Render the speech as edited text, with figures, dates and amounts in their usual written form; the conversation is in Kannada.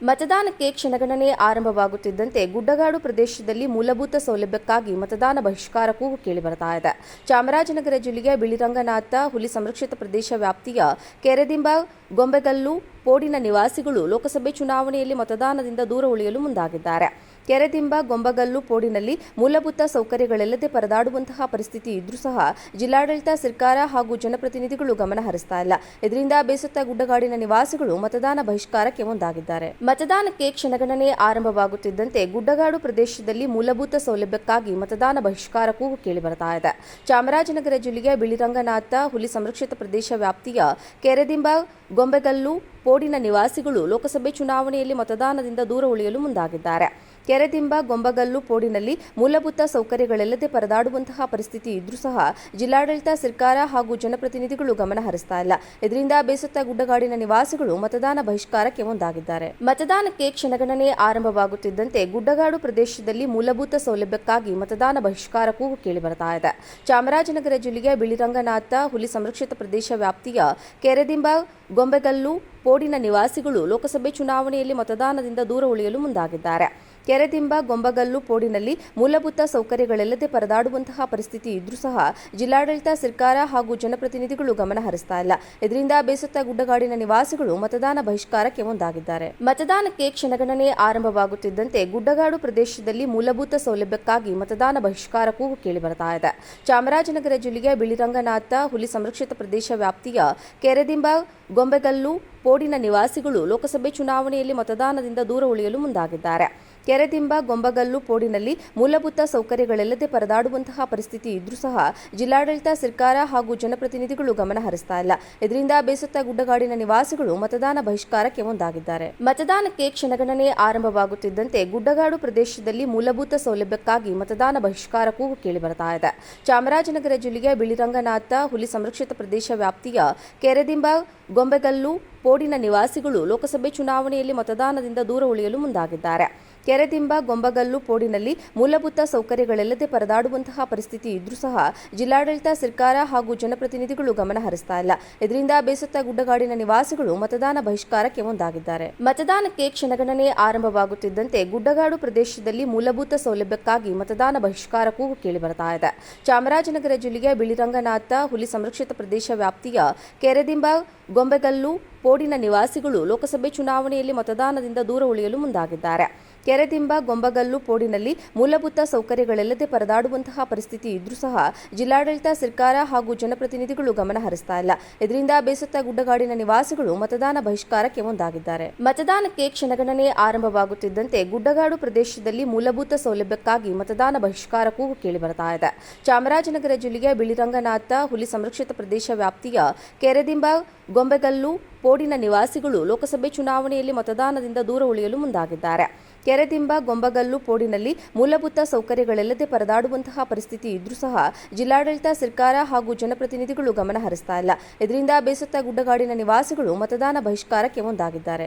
ಮತದಾನಕ್ಕೆ ಕ್ಷಣಗಣನೆ ಆರಂಭವಾಗುತ್ತಿದ್ದಂತೆ ಗುಡ್ಡಗಾಡು ಪ್ರದೇಶದಲ್ಲಿ ಮೂಲಭೂತ ಸೌಲಭ್ಯಕ್ಕಾಗಿ ಮತದಾನ ಬಹಿಷ್ಕಾರ ಕೂಗು ಕೇಳಿಬರ್ತಾ ಇದೆ. ಚಾಮರಾಜನಗರ ಜಿಲ್ಲೆಯ ಬಿಳಿರಂಗನಾಥ ಹುಲಿ ಸಂರಕ್ಷಿತ ಪ್ರದೇಶ ವ್ಯಾಪ್ತಿಯ ಕೆರೆದಿಂಬ, ಗೊಂಬೆಗಲ್ಲು, ಪೋಡಿನ ನಿವಾಸಿಗಳು ಲೋಕಸಭೆ ಚುನಾವಣೆಯಲ್ಲಿ ಮತದಾನದಿಂದ ದೂರ ಉಳಿಯಲು ಮುಂದಾಗಿದ್ದಾರೆ. ಕೆರೆದಿಂಬ, ಗೊಂಬಗಲ್ಲು, ಪೋಡಿನಲ್ಲಿ ಮೂಲಭೂತ ಸೌಕರ್ಯಗಳಿಲ್ಲದೆ ಪರದಾಡುವಂತಹ ಪರಿಸ್ಥಿತಿ ಇದ್ರೂ ಸಹ ಜಿಲ್ಲಾಡಳಿತ, ಸರ್ಕಾರ ಹಾಗೂ ಜನಪ್ರತಿನಿಧಿಗಳು ಗಮನ ಹರಿಸ್ತಾ ಇಲ್ಲ. ಇದರಿಂದ ಬೇಸತ್ತ ಗುಡ್ಡಗಾಡಿನ ನಿವಾಸಿಗಳು ಮತದಾನ ಬಹಿಷ್ಕಾರಕ್ಕೆ ಮುಂದಾಗಿದ್ದಾರೆ. ಮತದಾನಕ್ಕೆ ಕ್ಷಣಗಣನೆ ಆರಂಭವಾಗುತ್ತಿದ್ದಂತೆ ಗುಡ್ಡಗಾಡು ಪ್ರದೇಶದಲ್ಲಿ ಮೂಲಭೂತ ಸೌಲಭ್ಯಕ್ಕಾಗಿ ಮತದಾನ ಬಹಿಷ್ಕಾರ ಕೂಗು ಕೇಳಿಬರ್ತಾ ಇದೆ. ಚಾಮರಾಜನಗರ ಜಿಲ್ಲೆಯ ಬಿಳಿರಂಗನಾಥ ಹುಲಿ ಸಂರಕ್ಷಿತ ಪ್ರದೇಶ ವ್ಯಾಪ್ತಿಯ ಕೆರೆದಿಂಬ, ಗೊಂಬೆಗಲ್ಲು, ಪೋಡಿನ ನಿವಾಸಿಗಳು ಲೋಕಸಭೆ ಚುನಾವಣೆಯಲ್ಲಿ ಮತದಾನದಿಂದ ದೂರ ಉಳಿಯಲು ಮುಂದಾಗಿದ್ದಾರೆ. ಕೆರೆದಿಂಬ, ಗೊಂಬಗಲ್ಲು, ಪೋಡಿನಲ್ಲಿ ಮೂಲಭೂತ ಸೌಕರ್ಯಗಳಿಲ್ಲದೆ ಪರದಾಡುವಂತಹ ಪರಿಸ್ಥಿತಿ ಇದ್ರೂ ಸಹ ಜಿಲ್ಲಾಡಳಿತ, ಸರ್ಕಾರ ಹಾಗೂ ಜನಪ್ರತಿನಿಧಿಗಳು ಗಮನ ಹರಿಸ್ತಾ ಇಲ್ಲ. ಇದರಿಂದ ಬೇಸತ್ತ ಗುಡ್ಡಗಾಡಿನ ನಿವಾಸಿಗಳು ಮತದಾನ ಬಹಿಷ್ಕಾರಕ್ಕೆ ಮುಂದಾಗಿದ್ದಾರೆ. ಮತದಾನಕ್ಕೆ ಕ್ಷಣಗಣನೆ ಆರಂಭವಾಗುತ್ತಿದ್ದಂತೆ ಗುಡ್ಡಗಾಡು ಪ್ರದೇಶದಲ್ಲಿ ಮೂಲಭೂತ ಸೌಲಭ್ಯಕ್ಕಾಗಿ ಮತದಾನ ಬಹಿಷ್ಕಾರ ಕೂಗು ಕೇಳಿಬರ್ತಾ ಇದೆ. ಚಾಮರಾಜನಗರ ಜಿಲ್ಲೆಯ ಬಿಳಿರಂಗನಾಥ ಹುಲಿ ಸಂರಕ್ಷಿತ ಪ್ರದೇಶ ವ್ಯಾಪ್ತಿಯ ಕೆರೆದಿಂಬ, ಗೊಂಬೆಗಲ್ಲು, ಪೋಡಿನ ನಿವಾಸಿಗಳು ಲೋಕಸಭೆ ಚುನಾವಣೆಯಲ್ಲಿ ಮತದಾನದಿಂದ ದೂರ ಉಳಿಯಲು ಮುಂದಾಗಿದ್ದಾರೆ. ಕೆರೆದಿಂಬ, ಗೊಂಬಗಲ್ಲು, ಪೋಡಿನಲ್ಲಿ ಮೂಲಭೂತ ಸೌಕರ್ಯಗಳಿಲ್ಲದೆ ಪರದಾಡುವಂತಹ ಪರಿಸ್ಥಿತಿ ಇದ್ರೂ ಸಹ ಜಿಲ್ಲಾಡಳಿತ, ಸರ್ಕಾರ ಹಾಗೂ ಜನಪ್ರತಿನಿಧಿಗಳು ಗಮನ ಹರಿಸ್ತಾ ಇಲ್ಲ. ಇದರಿಂದ ಬೇಸತ್ತ ಗುಡ್ಡಗಾಡಿನ ನಿವಾಸಿಗಳು ಮತದಾನ ಬಹಿಷ್ಕಾರಕ್ಕೆ ಮುಂದಾಗಿದ್ದಾರೆ. ಮತದಾನಕ್ಕೆ ಕ್ಷಣಗಣನೆ ಆರಂಭವಾಗುತ್ತಿದ್ದಂತೆ ಗುಡ್ಡಗಾಡು ಪ್ರದೇಶದಲ್ಲಿ ಮೂಲಭೂತ ಸೌಲಭ್ಯಕ್ಕಾಗಿ ಮತದಾನ ಬಹಿಷ್ಕಾರ ಕೂಗು ಕೇಳಿಬರ್ತಾ ಇದೆ. ಚಾಮರಾಜನಗರ ಜಿಲ್ಲೆಯ ಬಿಳಿರಂಗನಾಥ ಹುಲಿ ಸಂರಕ್ಷಿತ ಪ್ರದೇಶ ವ್ಯಾಪ್ತಿಯ ಕೆರೆದಿಂಬ, ಗೊಂಬೆಗಲ್ಲು, ಪೋಡಿನ ನಿವಾಸಿಗಳು ಲೋಕಸಭೆ ಚುನಾವಣೆಯಲ್ಲಿ ಮತದಾನದಿಂದ ದೂರ ಉಳಿಯಲು ಮುಂದಾಗಿದ್ದಾರೆ. ಕೆರೆದಿಂಬ, ಗೊಂಬಗಲ್ಲು, ಪೋಡಿನಲ್ಲಿ ಮೂಲಭೂತ ಸೌಕರ್ಯಗಳಿಲ್ಲದೆ ಪರದಾಡುವಂತಹ ಪರಿಸ್ಥಿತಿ ಇದ್ರೂ ಸಹ ಜಿಲ್ಲಾಡಳಿತ, ಸರ್ಕಾರ ಹಾಗೂ ಜನಪ್ರತಿನಿಧಿಗಳು ಗಮನ ಹರಿಸ್ತಾ ಇಲ್ಲ. ಇದರಿಂದ ಬೇಸತ್ತ ಗುಡ್ಡಗಾಡಿನ ನಿವಾಸಿಗಳು ಮತದಾನ ಬಹಿಷ್ಕಾರಕ್ಕೆ ಮುಂದಾಗಿದ್ದಾರೆ. ಮತದಾನಕ್ಕೆ ಕ್ಷಣಗಣನೆ ಆರಂಭವಾಗುತ್ತಿದ್ದಂತೆ ಗುಡ್ಡಗಾಡು ಪ್ರದೇಶದಲ್ಲಿ ಮೂಲಭೂತ ಸೌಲಭ್ಯಕ್ಕಾಗಿ ಮತದಾನ ಬಹಿಷ್ಕಾರ ಕೂಗು ಕೇಳಿಬರ್ತಾ ಇದೆ. ಚಾಮರಾಜನಗರ ಜಿಲ್ಲೆಯ ಬಿಳಿರಂಗನಾಥ ಹುಲಿ ಸಂರಕ್ಷಿತ ಪ್ರದೇಶ ವ್ಯಾಪ್ತಿಯ ಕೆರೆದಿಂಬ, ಗೊಂಬೆಗಲ್ಲು, ಪೋಡಿನ ನಿವಾಸಿಗಳು ಲೋಕಸಭೆ ಚುನಾವಣೆಯಲ್ಲಿ ಮತದಾನದಿಂದ ದೂರ ಉಳಿಯಲು ಮುಂದಾಗಿದ್ದಾರೆ. ಕೆರೆದಿಂಬ, ಗೊಂಬಗಲ್ಲು, ಪೋಡಿನಲ್ಲಿ ಮೂಲಭೂತ ಸೌಕರ್ಯಗಳಿಲ್ಲದೆ ಪರದಾಡುವಂತಹ ಪರಿಸ್ಥಿತಿ ಇದ್ರೂ ಸಹ ಜಿಲ್ಲಾಡಳಿತ, ಸರ್ಕಾರ ಹಾಗೂ ಜನಪ್ರತಿನಿಧಿಗಳು ಗಮನ ಹರಿಸ್ತಾ ಇಲ್ಲ. ಇದರಿಂದ ಬೇಸತ್ತ ಗುಡ್ಡಗಾಡಿನ ನಿವಾಸಿಗಳು ಮತದಾನ ಬಹಿಷ್ಕಾರಕ್ಕೆ ಮುಂದಾಗಿದ್ದಾರೆ. ಮತದಾನಕ್ಕೆ ಕ್ಷಣಗಣನೆ ಆರಂಭವಾಗುತ್ತಿದ್ದಂತೆ ಗುಡ್ಡಗಾಡು ಪ್ರದೇಶದಲ್ಲಿ ಮೂಲಭೂತ ಸೌಲಭ್ಯಕ್ಕಾಗಿ ಮತದಾನ ಬಹಿಷ್ಕಾರ ಕೂಗು ಕೇಳಿಬರ್ತಾ ಇದೆ. ಚಾಮರಾಜನಗರ ಜಿಲ್ಲೆಯ ಬಿಳಿರಂಗನಾಥ ಹುಲಿ ಸಂರಕ್ಷಿತ ಪ್ರದೇಶ ವ್ಯಾಪ್ತಿಯ ಕೆರೆದಿಂಬ, ಗೊಂಬೆಗಲ್ಲು, ಪೋಡಿನ ನಿವಾಸಿಗಳು ಲೋಕಸಭೆ ಚುನಾವಣೆಯಲ್ಲಿ ಮತದಾನದಿಂದ ದೂರ ಉಳಿಯಲು ಮುಂದಾಗಿದ್ದಾರೆ. ಕೆರೆದಿಂಬ, ಗೊಂಬಗಲ್ಲು, ಪೋಡಿನಲ್ಲಿ ಮೂಲಭೂತ ಸೌಕರ್ಯಗಳಿಲ್ಲದೆ ಪರದಾಡುವಂತಹ ಪರಿಸ್ಥಿತಿ ಇದ್ರೂ ಸಹ ಜಿಲ್ಲಾಡಳಿತ, ಸರ್ಕಾರ ಹಾಗೂ ಜನಪ್ರತಿನಿಧಿಗಳು ಗಮನ ಹರಿಸ್ತಾ ಇಲ್ಲ. ಇದರಿಂದ ಬೇಸತ್ತ ಗುಡ್ಡಗಾಡಿನ ನಿವಾಸಿಗಳು ಮತದಾನ ಬಹಿಷ್ಕಾರಕ್ಕೆ ಮುಂದಾಗಿದ್ದಾರೆ. ಮತದಾನಕ್ಕೆ ಕ್ಷಣಗಣನೆ ಆರಂಭವಾಗುತ್ತಿದ್ದಂತೆ ಗುಡ್ಡಗಾಡು ಪ್ರದೇಶದಲ್ಲಿ ಮೂಲಭೂತ ಸೌಲಭ್ಯಕ್ಕಾಗಿ ಮತದಾನ ಬಹಿಷ್ಕಾರ ಕೂಗು ಕೇಳಿಬರ್ತಾ ಇದೆ. ಚಾಮರಾಜನಗರ ಜಿಲ್ಲೆಯ ಬಿಳಿರಂಗನಾಥ ಹುಲಿ ಸಂರಕ್ಷಿತ ಪ್ರದೇಶ ವ್ಯಾಪ್ತಿಯ ಕೆರೆದಿಂಬ, ಗೊಂಬೆಗಲ್ಲು, ಪೋಡಿನ ನಿವಾಸಿಗಳು ಲೋಕಸಭೆ ಚುನಾವಣೆಯಲ್ಲಿ ಮತದಾನದಿಂದ ದೂರ ಉಳಿಯಲು ಮುಂದಾಗಿದ್ದಾರೆ. ಕೆರೆದಿಂಬ, ಗೊಂಬಗಲ್ಲು, ಪೋಡಿನಲ್ಲಿ ಮೂಲಭೂತ ಸೌಕರ್ಯಗಳಿಲ್ಲದೆ ಪರದಾಡುವಂತಹ ಪರಿಸ್ಥಿತಿ ಇದ್ರೂ ಸಹ ಜಿಲ್ಲಾಡಳಿತ, ಸರ್ಕಾರ ಹಾಗೂ ಜನಪ್ರತಿನಿಧಿಗಳು ಗಮನ ಹರಿಸ್ತಾ ಇಲ್ಲ. ಇದರಿಂದ ಬೇಸತ್ತ ಗುಡ್ಡಗಾಡಿನ ನಿವಾಸಿಗಳು ಮತದಾನ ಬಹಿಷ್ಕಾರಕ್ಕೆ ಮುಂದಾಗಿದ್ದಾರೆ.